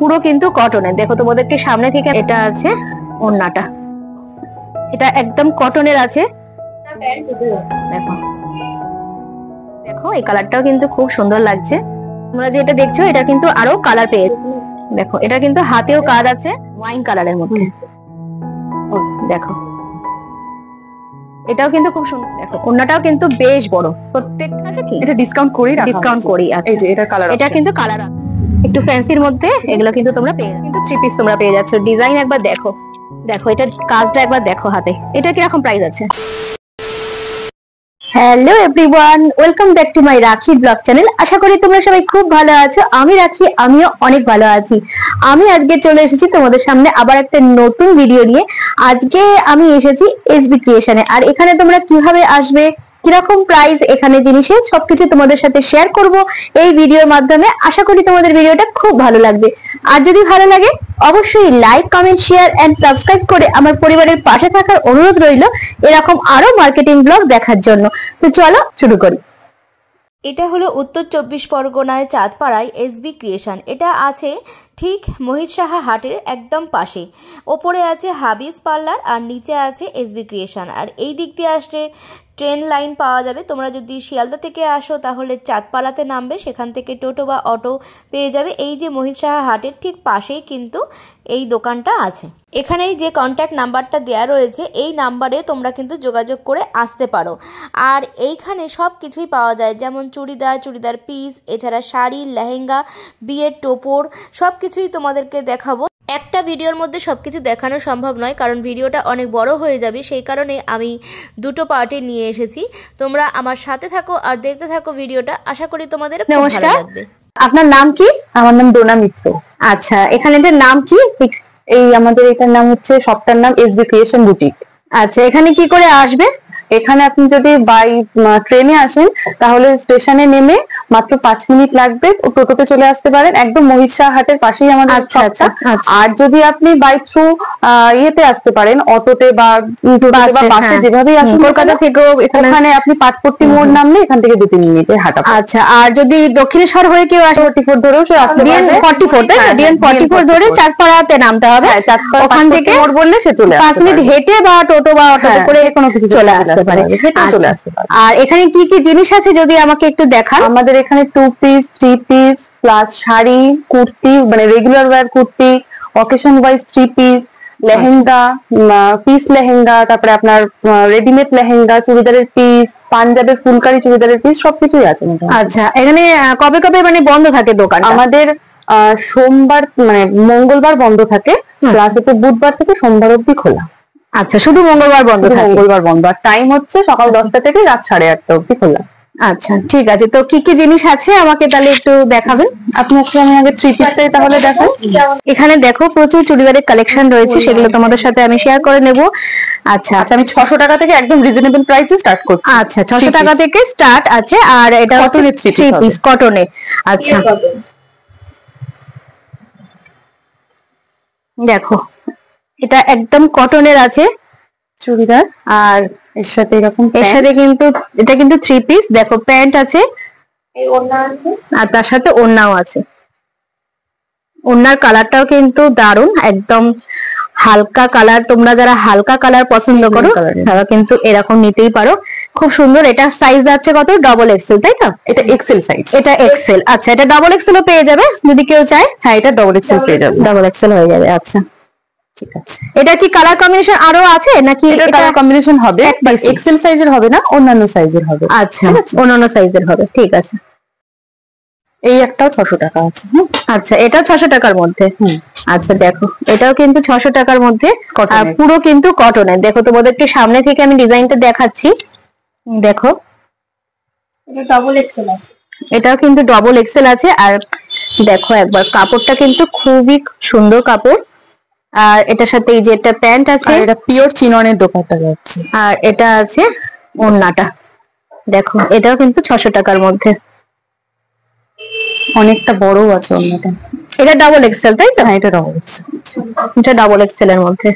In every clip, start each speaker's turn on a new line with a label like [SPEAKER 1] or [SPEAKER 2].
[SPEAKER 1] পুরো কিন্তু কটনের। দেখো তোমাদেরকে সামনে থেকে, এটা আছে ওড়নাটা, এটা একদম কটনের আছে। দেখো দেখো এই কালারটাও কিন্তু খুব সুন্দর লাগছে। তোমরা যেটা দেখছো এটা কিন্তু আরো কালার পেয়ে, দেখো এটা কিন্তু হাতেও কাজ আছে ওয়াইন কালারের মধ্যে। দেখো এটাও কিন্তু খুব সুন্দর। দেখো ওড়নাটাও কিন্তু বেশ বড়, প্রত্যেকটা আছে কি
[SPEAKER 2] এটা ডিসকাউন্ট করি।
[SPEAKER 1] এই যে এটা কালার, এটা কিন্তু কালার একটু ফ্যান্সির মধ্যে, এগুলো কিন্তু তোমরা পেয়ে কিন্তু 3 পিস তোমরা পেয়ে যাচ্ছ। ডিজাইন একবার দেখো, দেখো এটা কাজটা একবার দেখো হাতে। এটা কি রকম প্রাইস আছে? Hello everyone, welcome back to my রাখি ব্লগ চ্যানেল। আশা করি তোমরা সবাই খুব ভালো আছো। আমি রাখি, আমিও অনেক ভালো আছি। আমি আজকে চলে এসেছি তোমাদের সামনে আবার একটা নতুন ভিডিও নিয়ে। আজকে আমি এসেছি এসবি ক্রিয়েশনে, আর এখানে তোমরা কিভাবে আসবে, কিরকম প্রাইস এখানে জিনিসের, সবকিছু তোমাদের সাথে শেয়ার করব এই ভিডিওর মাধ্যমে। আশা করি তোমাদের ভিডিওটা খুব ভালো লাগবে। আর যদি ভালো লাগে অবশ্যই like, comment, share and subscribe করে আমার পরিবারের পাশে থাকার অনুরোধ রইল এরকম আরো মার্কেটিং ব্লগ দেখার জন্য। তো চলো শুরু করি।
[SPEAKER 3] এটা হলো উত্তর 24 পরগনায় চাঁদপাড়ায় এসবি ক্রিয়েশন। এটা আছে ঠিক মহিত সাহা হাটের একদম পাশে। ওপরে আছে হাবিস পার্লার আর নিচে আছে এসবি ক্রিয়েশন। আর এই দিক দিয়ে আসলে ট্রেন লাইন পাওয়া যাবে। তোমরা যদি শিয়ালদা থেকে আসো তাহলে চাঁদপাড়াতে নামবে, সেখান থেকে টোটো বা অটো পেয়ে যাবে। এই যে মহিত সাহা হাটের ঠিক পাশেই কিন্তু এই দোকানটা আছে। এখানেই যে কন্ট্যাক্ট নাম্বারটা দেওয়া রয়েছে এই নাম্বারে তোমরা কিন্তু যোগাযোগ করে আসতে পারো। আর এইখানে সব কিছুই পাওয়া যায়, যেমন চুড়িদার পিস, এছাড়া শাড়ি, লেহেঙ্গা, বিয়ের টোপর, সব কিছুই তোমাদেরকে দেখাবো। একটা ভিডিওর মধ্যে সবকিছু দেখানো সম্ভব নয়, কারণ ভিডিওটা অনেক বড় হয়ে যাবে। সেই কারণে আমি দুটো পার্টে নিয়ে এসেছি। তোমরা আমার সাথে থাকো আর দেখতে থাকো ভিডিওটা। আশা করি তোমাদের খুব ভালো লাগবে।
[SPEAKER 1] আপনার নাম কি?
[SPEAKER 2] আমার নাম ডোনা মিত্র।
[SPEAKER 1] আচ্ছা, এখানে এটার নাম কি?
[SPEAKER 2] এই আমাদের এটার নাম হচ্ছে, শপটার নাম এসবি ক্রিয়েশন বুটিক।
[SPEAKER 1] আচ্ছা, এখানে কি করে আসবে?
[SPEAKER 2] এখানে আপনি যদি বাই ট্রেনে আসেন তাহলে স্টেশনে নেমে মাত্র 5 মিনিট লাগবে, টোটোতে চলে আসতে পারেন। একদম মহিত সাহা হাটের পাশেই আমাদের শপটা। আর যদি আপনি বাই থ্রু ইয়েতে আসতে পারেন, অটোতে বা বাসে, যেভাবেই আসুন,
[SPEAKER 1] কলকাতা থেকেও
[SPEAKER 2] এখানে আপনি পাটপট্টি মোড় নামলে এখান থেকে 2-3 মিনিটে হাঁটা।
[SPEAKER 1] আচ্ছা, আর যদি দক্ষিণেশ্বর হয়ে কেউ আসে
[SPEAKER 2] 44 ধরেও সে আসতে পারবে।
[SPEAKER 1] 44 তাই না? ডিএন 44 ধরে চাঁদপাড়াতে নামতে হবে। ওখান থেকে
[SPEAKER 2] মোড় বললে সে চলে আসবে।
[SPEAKER 1] 5 মিনিট হেঁটে বা টোটো বা অটোতে করে কোনো কিছু চলে আসতে পারে। আর এখানে কি কি জিনিস আছে যদি আমাকে একটু দেখান?
[SPEAKER 2] আমাদের এখানে 2 piece, 3 piece plus sari, kurti, মানে regular wear kurti, occasion wise 3 piece, lehenga, piece lehenga, তারপরে আপনার রেডিমেড লেহেঙ্গা, চুড়িদারের পিস, পাঞ্জাবের ফুলকারি চুড়িদারের পিস, সবকিছুই আছে।
[SPEAKER 1] আচ্ছা, এখানে কবে কবে মানে বন্ধ থাকে দোকান?
[SPEAKER 2] আমাদের সোমবার মানে মঙ্গলবার বন্ধ থাকে, প্লাস হচ্ছে বুধবার থেকে সোমবার অবধি খোলা।
[SPEAKER 1] আচ্ছা, শুধু মঙ্গলবার বন্ধ থাকে?
[SPEAKER 2] মঙ্গলবার বন্ধ। আর টাইম হচ্ছে সকাল 10টা থেকে রাত 8:30 অবধি খোলা।
[SPEAKER 1] আচ্ছা, ঠিক আছে। তো কি কি জিনিস আছে আমাকে তাহলে একটু দেখাবেন?
[SPEAKER 2] আপনি আমি আগে 3 পিসটাই তাহলে দেখাই।
[SPEAKER 1] এখানে দেখো প্রচুর চুড়িদারের কালেকশন রয়েছে, সেগুলো তোমাদের সাথে আমি শেয়ার করে নেব। আচ্ছা
[SPEAKER 2] আচ্ছা, আমি 600 টাকা থেকে একদম রিজনেবল প্রাইসে স্টার্ট করছি।
[SPEAKER 1] আচ্ছা, 600 টাকা থেকে স্টার্ট আছে। আর এটা হচ্ছে 3 পিস কটনের। আচ্ছা, দেখো এটা একদম কটনের আছে চুড়িদার, আর
[SPEAKER 2] এর সাথে এরকম,
[SPEAKER 1] এর সাথে কিন্তু এটা কিন্তু 3 পিস। দেখো প্যান্ট আছে, এই ওড়না আছে, আর তার সাথে ওড়নাও আছে। ওড়নার কালারটাও কিন্তু দারুণ, একদম হালকা কালার। তোমরা যারা হালকা কালার পছন্দ করো তারা কিন্তু এরকম নিতেই পারো, খুব সুন্দর। এটা সাইজ আছে কত? ডবল এক্সেল, তাই তো?
[SPEAKER 2] এটা এক্সেল সাইজ।
[SPEAKER 1] এটা এক্সেল। আচ্ছা, এটা ডবল এক্সেলও পেয়ে যাবে যদি কেউ চায়।
[SPEAKER 2] হ্যাঁ, এটা ডবল এক্সেল পেয়ে যাবে,
[SPEAKER 1] ডবল এক্সেল হয়ে যাবে। আচ্ছা,
[SPEAKER 2] ঠিক আছে।
[SPEAKER 1] এটা কি কালার কম্বিনেশন আরো আছে নাকি?
[SPEAKER 2] এটা কালার কম্বিনেশন হবে, এক্সেল সাইজের হবে না, অন্যান্য সাইজের হবে।
[SPEAKER 1] আচ্ছা, অন্যান্য সাইজের হবে, ঠিক আছে।
[SPEAKER 2] এই একটাও 600 টাকা আছে।
[SPEAKER 1] আচ্ছা, এটাও 600 টাকার মধ্যে। আচ্ছা, দেখো এটাও কিন্তু 600 টাকার মধ্যে, আর পুরো কিন্তু কটনের। দেখো তোমাদেরকে সামনে থেকে আমি ডিজাইনটা দেখাচ্ছি। দেখো এটা ডবল এক্সেল আছে, এটাও কিন্তু ডবল এক্সেল আছে। আর দেখো একবার কাপড়টা কিন্তু খুবই সুন্দর কাপড়। আর এটার সাথে এই যে একটা প্যান্ট আছে,
[SPEAKER 2] এটা পিওর চিননের দোপাট্টা যাচ্ছে।
[SPEAKER 1] আর এটা আছে ওড়নাটা। দেখো এটাও কিন্তু 600 টাকার মধ্যে,
[SPEAKER 2] অনেকটা বড় আছে ওড়নাটা।
[SPEAKER 1] এটা ডাবল এক্সেল, তাই তো?
[SPEAKER 2] হ্যাঁ, এটা ডাবল এক্সেল।
[SPEAKER 1] এটা ডাবল এক্সেল এর মধ্যে।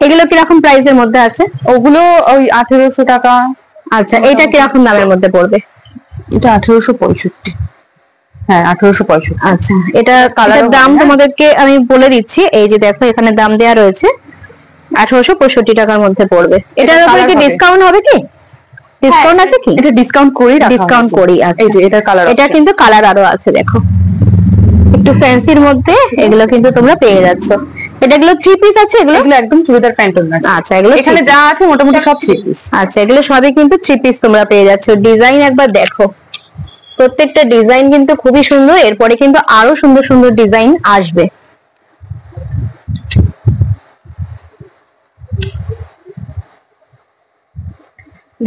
[SPEAKER 1] এগুলো কিরকম প্রাইসের মধ্যে আছে?
[SPEAKER 2] ওগুলো ওই 1800 টাকা।
[SPEAKER 1] আচ্ছা, এটা কিরকম দামের মধ্যে পড়বে?
[SPEAKER 2] এটা 1865। হ্যাঁ 1865।
[SPEAKER 1] আচ্ছা, এটা কালারের দাম তোমাদেরকে আমি বলে দিচ্ছি। এই যে দেখো এখানে দাম দেওয়া রয়েছে, 1865 টাকার মধ্যে পড়বে। এটার উপরে কি ডিসকাউন্ট হবে কি? ডিসকাউন্ট আছে কি?
[SPEAKER 2] এটা ডিসকাউন্ট করেই রাখা হয়েছে।
[SPEAKER 1] ডিসকাউন্ট করি। আচ্ছা,
[SPEAKER 2] এই যে এটার কালার,
[SPEAKER 1] এটা কিন্তু কালার আরো আছে দেখো, একটু ফ্যান্সির মধ্যে এগুলো কিন্তু তোমরা পেয়ে যাচ্ছ। এটাগুলো 3 পিস আছে, এগুলো
[SPEAKER 2] একদম চুড়িদার প্যান্ট আছে।
[SPEAKER 1] আচ্ছা, এগুলো
[SPEAKER 2] এখানে যা আছে মোটামুটি সব 3 পিস।
[SPEAKER 1] আচ্ছা, এগুলো সবই কিন্তু 3 পিস তোমরা পেয়ে যাচ্ছ। ডিজাইন একবার দেখো, প্রত্যেকটা ডিজাইন কিন্তু খুবই সুন্দর। এরপরে কিন্তু আরো সুন্দর সুন্দর ডিজাইন আসবে।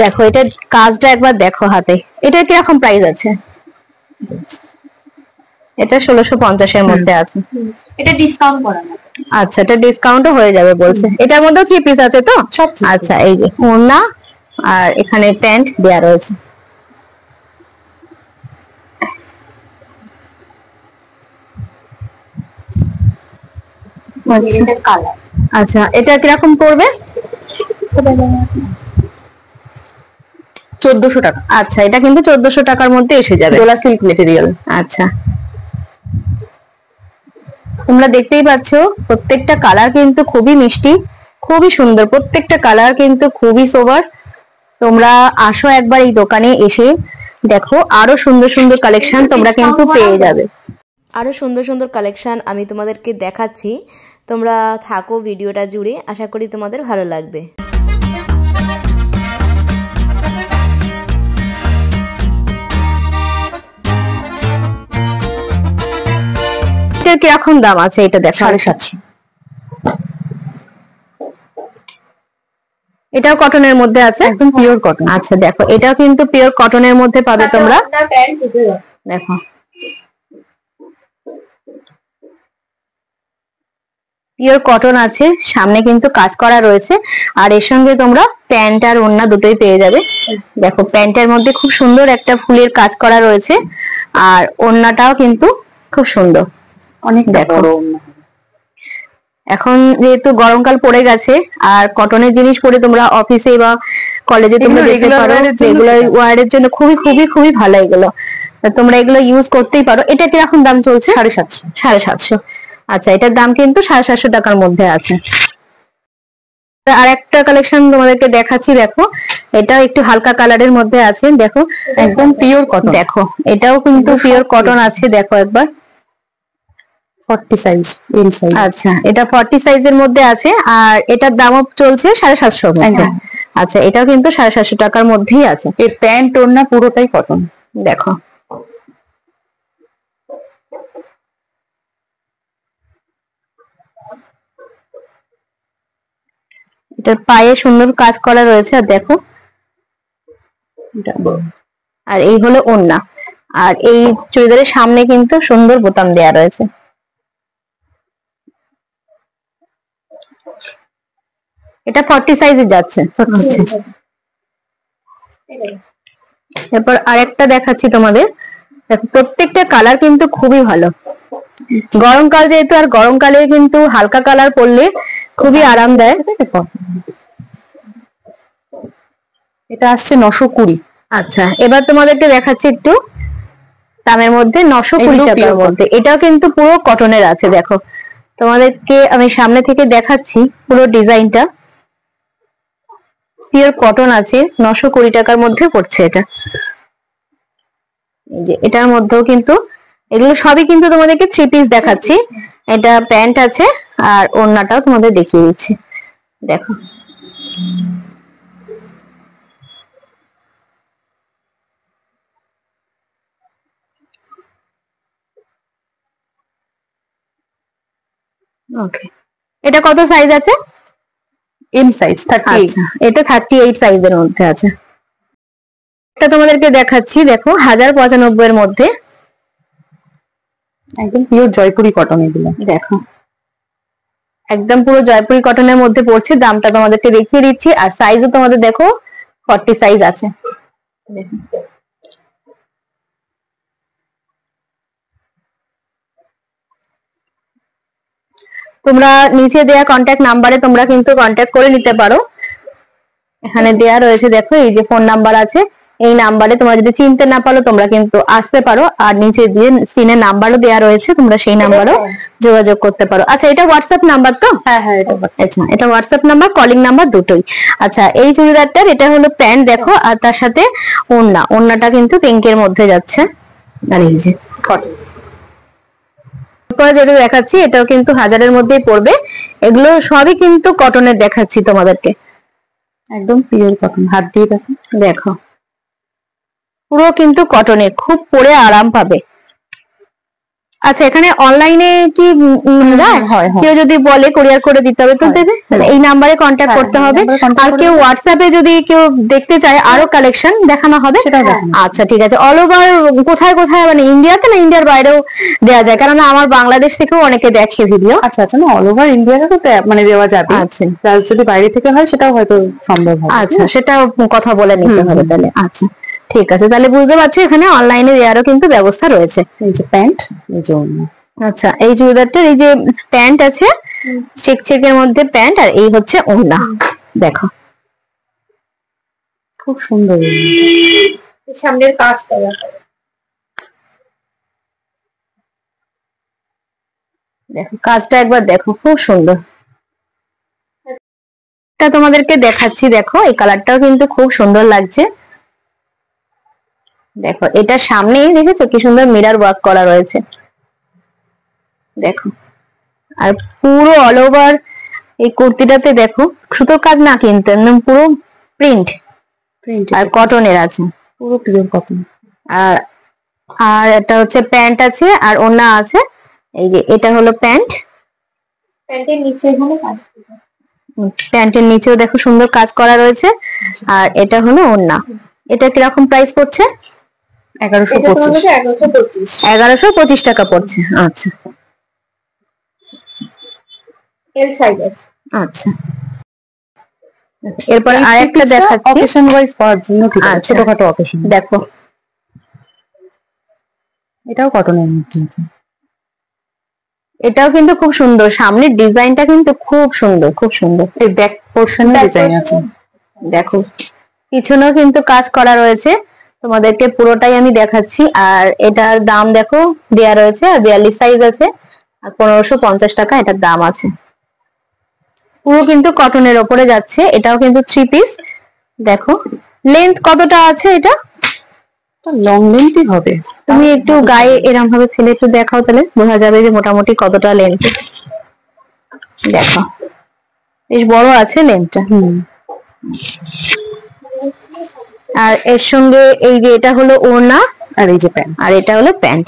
[SPEAKER 1] দেখো এটা কাজটা একবার দেখো হাতে। এটা কিরকম প্রাইস আছে? এটা 1650 এর মধ্যে আছে।
[SPEAKER 3] এটা ডিসকাউন্ট করা না?
[SPEAKER 1] আচ্ছা, এটা ডিসকাউন্টও হয়ে যাবে বলছে। এটার মধ্যেও 3 পিস আছে তো সব? আচ্ছা, এই যে ওড়না আর এখানে প্যান্ট দেয়া রয়েছে। আচ্ছা, এটা কিরকম পড়বে?
[SPEAKER 2] 1400 টাকা।
[SPEAKER 1] আচ্ছা, এটা কিন্তু 1400 টাকার মধ্যে এসে যাবে।
[SPEAKER 2] Dola silk material.
[SPEAKER 1] আচ্ছা, তোমরা দেখতেই পাচ্ছ প্রত্যেকটা কালার কিন্তু খুবই মিষ্টি, খুবই সুন্দর। প্রত্যেকটা কালার কিন্তু খুবই সোবার। তোমরা আসো একবার এই দোকানে এসে দেখো, আরো সুন্দর সুন্দর কালেকশন তোমরা কিন্তু পেয়ে যাবে।
[SPEAKER 3] আরও সুন্দর সুন্দর কালেকশান আমি তোমাদেরকে দেখাচ্ছি, তোমরা থাকো ভিডিওটা জুড়ে, আশা করি তোমাদের ভালো লাগবে।
[SPEAKER 1] এটার কিরকম দাম আছে এটা দেখো?
[SPEAKER 2] 750।
[SPEAKER 1] এটাও কটনের মধ্যে আছে,
[SPEAKER 2] একদম পিওর কটন।
[SPEAKER 1] আচ্ছা, দেখো এটাও কিন্তু পিওর কটনের মধ্যে পাবে তোমরা। দেখো পিওর কটন আছে, সামনে কিন্তু কাজ করা রয়েছে। আর এর সঙ্গে তোমরা প্যান্ট আর ওড়না দুটোই পেয়ে যাবে। দেখো প্যান্টের মধ্যে খুব সুন্দর একটা ফুলের কাজ করা রয়েছে, আর ওড়নাটাও কিন্তু খুব সুন্দর, অনেক বড় ওড়না। এখন যেহেতু গরমকাল পড়ে গেছে, আর কটনের জিনিস পরে তোমরা অফিসে বা কলেজে তোমরা যেতে পারো, রেগুলার ওয়্যারের জন্য খুবই খুবই খুবই ভালো এগুলো। তোমরা এগুলো ইউজ করতেই পারো। এটা কিরকম দাম চলছে?
[SPEAKER 2] 750।
[SPEAKER 1] 750। আচ্ছা, এটার দাম কিন্তু 750 টাকার মধ্যে আছে। আর একটা কালেকশন তোমাদেরকে দেখাচ্ছি, দেখো এটাও একটু হালকা কালারের মধ্যে আছে। দেখো
[SPEAKER 2] একদম পিওর কটন।
[SPEAKER 1] দেখো এটাও কিন্তু পিওর কটন আছে, দেখো একবার
[SPEAKER 2] 40 সাইজ, এল সাইজ।
[SPEAKER 1] আচ্ছা, এটা 40 সাইজের মধ্যে আছে, আর এটার দামও চলছে 750 মধ্যে। আচ্ছা, এটাও কিন্তু 750 টাকার মধ্যেই আছে।
[SPEAKER 2] এর প্যান্ট ওড়না পুরোটাই কটন।
[SPEAKER 1] দেখো এটার পায়ে সুন্দর কাজ করা রয়েছে, আর দেখো আর এই হলো ওড়না। আর এই চুড়িদারের সামনে কিন্তু সুন্দর বোতাম দেয়া রয়েছে। এটা 40 সাইজে যাচ্ছে। এরপর আরেকটা দেখাচ্ছি তোমাদের। দেখো প্রত্যেকটা কালার কিন্তু খুবই ভালো। গরমকাল যেহেতু, আর গরমকালে কিন্তু হালকা কালার পরলে খুবই আরাম দেয়।
[SPEAKER 2] এটা আসছে 920।
[SPEAKER 1] আচ্ছা, এবার তোমাদেরকে দেখাচ্ছি একটু দামের মধ্যে, 920 টাকার মধ্যে। এটাও কিন্তু পুরো কটনের আছে। দেখো তোমাদেরকে আমি সামনে থেকে দেখাচ্ছি পুরো ডিজাইনটা, পিওর কটন আছে। 920 টাকার মধ্যে পড়ছে এটা। এই যে এটার মধ্যেও কিন্তু, এগুলো সবই কিন্তু তোমাদেরকে 3 পিস দেখাচ্ছি। এটা প্যান্ট আছে, আর ওড়নাটাও তোমাদের দেখিয়ে দিচ্ছি। দেখো ওকে, এটা কত সাইজ আছে?
[SPEAKER 2] M size 38।
[SPEAKER 1] আচ্ছা, এটা 38 সাইজের মধ্যে আছে। এটা তোমাদেরকে দেখাচ্ছি, দেখো 1095 এর মধ্যে,
[SPEAKER 2] একদম পিওর জয়পুরি কটন এগুলো।
[SPEAKER 1] দেখো একদম পুরো জয়পুরি কটনের মধ্যে পড়ছে। দামটা তোমাদেরকে দেখিয়ে দিচ্ছি, আর সাইজও তোমাদের দেখো 40 সাইজ আছে। তোমরা নিচে দেওয়া কন্ট্যাক্ট নাম্বারে তোমরা কিন্তু কন্ট্যাক্ট করে নিতে পারো। এখানে দেয়া রয়েছে দেখো, এই যে ফোন নাম্বার আছে, এই নাম্বারে তোমরা যদি চিনতে না পারো তোমরা কিন্তু আসতে পারো। আর নিচে দিয়ে স্ক্রিনের নাম্বারও দেওয়া রয়েছে, তোমরা সেই নাম্বারও যোগাযোগ করতে পারো। আচ্ছা, এটা হোয়াটসঅ্যাপ নাম্বার তো?
[SPEAKER 2] হ্যাঁ হ্যাঁ, এটা
[SPEAKER 1] আচ্ছা, এটা হোয়াটসঅ্যাপ নাম্বার, কলিং নাম্বার দুটোই। আচ্ছা, এই চুড়িদারটার এটা হলো প্যান্ট দেখো, আর তার সাথে ওড়না। ওড়নাটা কিন্তু পিঙ্কের মধ্যে যাচ্ছে। আর এই যে যেটা দেখাচ্ছি এটাও কিন্তু 1000-এর মধ্যেই পড়বে। এগুলো সবই কিন্তু কটনের দেখাচ্ছি তোমাদেরকে,
[SPEAKER 2] একদম পিওর কটন। হাত দিয়ে দেখো,
[SPEAKER 1] দেখো পুরো কিন্তু কটনের, খুব পরে আরাম পাবে। আচ্ছা, এখানে অনলাইনে কি কেউ যদি বলে কুরিয়ার করে দিতে হবে তো দেবে? এই নাম্বারে কন্ট্যাক্ট করতে হবে। আর কেউ হোয়াটসঅ্যাপে যদি কেউ দেখতে চায় আরো কালেকশন দেখানো হবে? আচ্ছা ঠিক আছে। অল ওভার কোথায় কোথায়, মানে ইন্ডিয়াতে না ইন্ডিয়ার বাইরেও দেওয়া যায়? কারণ আমার বাংলাদেশ থেকেও অনেকে দেখে ভিডিও।
[SPEAKER 2] আচ্ছা আচ্ছা, না অল ওভার ইন্ডিয়াতে তো মানে দেওয়া যাবে। আচ্ছা, যদি বাইরে থেকে হয় সেটাও হয়তো সম্ভব হবে।
[SPEAKER 1] আচ্ছা, সেটাও কথা বলে নিতে হবে তাহলে। আচ্ছা ঠিক আছে, তাহলে বুঝতে পারছো এখানে অনলাইনে দেওয়ারও কিন্তু ব্যবস্থা রয়েছে।
[SPEAKER 2] এই যে প্যান্ট, এই যে ওড়না।
[SPEAKER 1] আচ্ছা, এই চুড়িদারটার এই যে প্যান্ট আছে চেক চেকের মধ্যে প্যান্ট, আর এই হচ্ছে ওড়না। দেখো
[SPEAKER 2] খুব সুন্দর
[SPEAKER 1] সামনের কাজটা দেখো, কাজটা একবার দেখো, খুব সুন্দর। এটা তোমাদেরকে দেখাচ্ছি, দেখো এই কালারটাও কিন্তু খুব সুন্দর লাগছে। দেখো এটা সামনেই দেখেছো কি সুন্দর মিরর ওয়ার্ক করা রয়েছে, দেখো। আর পুরো অল ওভার এই কুর্তিটাতে দেখো সুতোর কাজ না কিন্তু একদম পুরো প্রিন্ট আর কটনের আছে,
[SPEAKER 2] পুরো পিওর কটন।
[SPEAKER 1] আর আর এটা হচ্ছে প্যান্ট আছে আর ওড়না আছে। এই যে এটা হলো প্যান্ট, প্যান্টের নিচে হলো কাজ, প্যান্টের নিচেও দেখো সুন্দর কাজ করা রয়েছে। আর এটা হলো ওড়না। এটা কিরকম প্রাইস পড়ছে? 1125 টাকা পড়ছে। আচ্ছা, এল সাইজ আছে। আচ্ছা, এরপর আরেকটা দেখাচ্ছি
[SPEAKER 2] অকেশন ওয়াইজ পাওয়ার জন্য, ছোটখাটো অকেশন।
[SPEAKER 1] দেখো
[SPEAKER 2] এটাও কটনের মধ্যে আছে।
[SPEAKER 1] এটাও কিন্তু খুব সুন্দর, সামনের ডিজাইনটা কিন্তু খুব সুন্দর, খুব সুন্দর।
[SPEAKER 2] এই ব্যাক পোরশনে ডিজাইন আছে,
[SPEAKER 1] দেখো পিছনেও কিন্তু কাজ করা রয়েছে। তোমাদেরকে পুরোটাই আমি দেখাচ্ছি। আর এটার দাম দেখো দেয়া রয়েছে, আর 42 সাইজ আছে, আর 1550 টাকা এটার দাম আছে। পুরো কিন্তু কটনের ওপরে যাচ্ছে। এটাও কিন্তু 3 পিস। দেখো লেন্থ কতটা আছে? এটা
[SPEAKER 2] লং লেন্থই হবে।
[SPEAKER 1] তুমি একটু গায়ে এরকম ভাবে ফেলে একটু দেখাও, তাহলে বোঝা যাবে যে মোটামুটি কতটা লেন্থ। দেখো বেশ বড় আছে লেন্থটা। আর এর সঙ্গে এই যে এটা হলো ওড়না,
[SPEAKER 2] আর এই যে প্যান্ট,
[SPEAKER 1] আর এটা হলো প্যান্ট।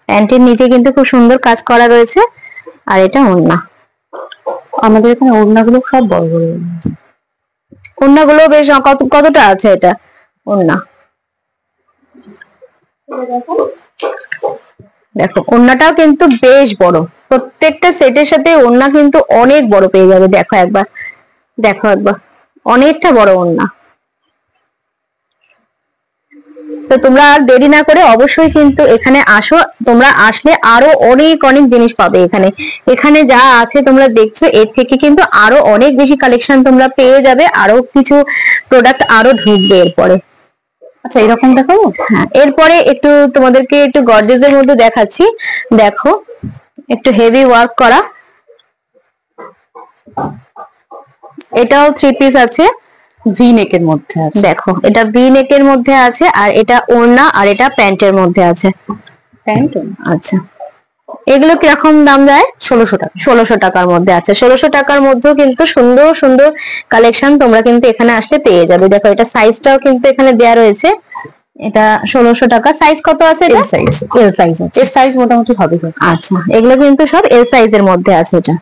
[SPEAKER 1] প্যান্টের নিচে কিন্তু খুব সুন্দর কাজ করা রয়েছে, আর এটা ওড়না।
[SPEAKER 2] আমাদের এখানে ওড়নাগুলো সব বড় বড়।
[SPEAKER 1] ওড়নাগুলো বেশ কতটা আছে এটা ওড়না? দেখো ওড়নাটাও কিন্তু বেশ বড়, প্রত্যেকটা সেটের সাথে ওড়না কিন্তু অনেক বড় পেয়ে যাবে। দেখো একবার, দেখো একবার, অনেকটা বড় ওড়না। তো তোমরা আর দেরি না করে অবশ্যই কিন্তু এখানে আসো। তোমরা আসলে আরো অনেক অনেক জিনিস পাবে এখানে। এখানে যা আছে তোমরা দেখছো, এর থেকে কিন্তু আরো অনেক বেশি কালেকশন তোমরা পেয়ে যাবে, আরো কিছু প্রোডাক্ট আরো ঢুকবে এরপরে।
[SPEAKER 2] আচ্ছা, এরকম দেখো।
[SPEAKER 1] হ্যাঁ, এরপরে একটু তোমাদেরকে একটু গর্জেসের মধ্যে দেখাচ্ছি। দেখো একটু হেভি ওয়ার্ক করা, এটাও 3 পিস আছে,
[SPEAKER 2] ভি নেকের মধ্যে আছে।
[SPEAKER 1] দেখো এটা ভি নেকের মধ্যে আছে, আর এটা ওড়না, আর এটা প্যান্টের মধ্যে আছে।
[SPEAKER 2] প্যান্ট।
[SPEAKER 1] আচ্ছা, এগুলো কিরকম দাম যায়?
[SPEAKER 2] 1600 টাকা।
[SPEAKER 1] 1600 টাকার মধ্যে আছে। 1600 টাকার মধ্যেও কিন্তু সুন্দর সুন্দর কালেকশন তোমরা কিন্তু এখানে আসলে পেয়ে যাবে। দেখো এটা সাইজটাও কিন্তু এখানে দেয়া রয়েছে। এটা 1600 টাকা। সাইজ কত আছে?
[SPEAKER 2] L size. এল সাইজ আছে। এর সাইজ মোটামুটি হবে।
[SPEAKER 1] আচ্ছা, এগুলো কিন্তু সব এল সাইজের মধ্যে আছে। এটা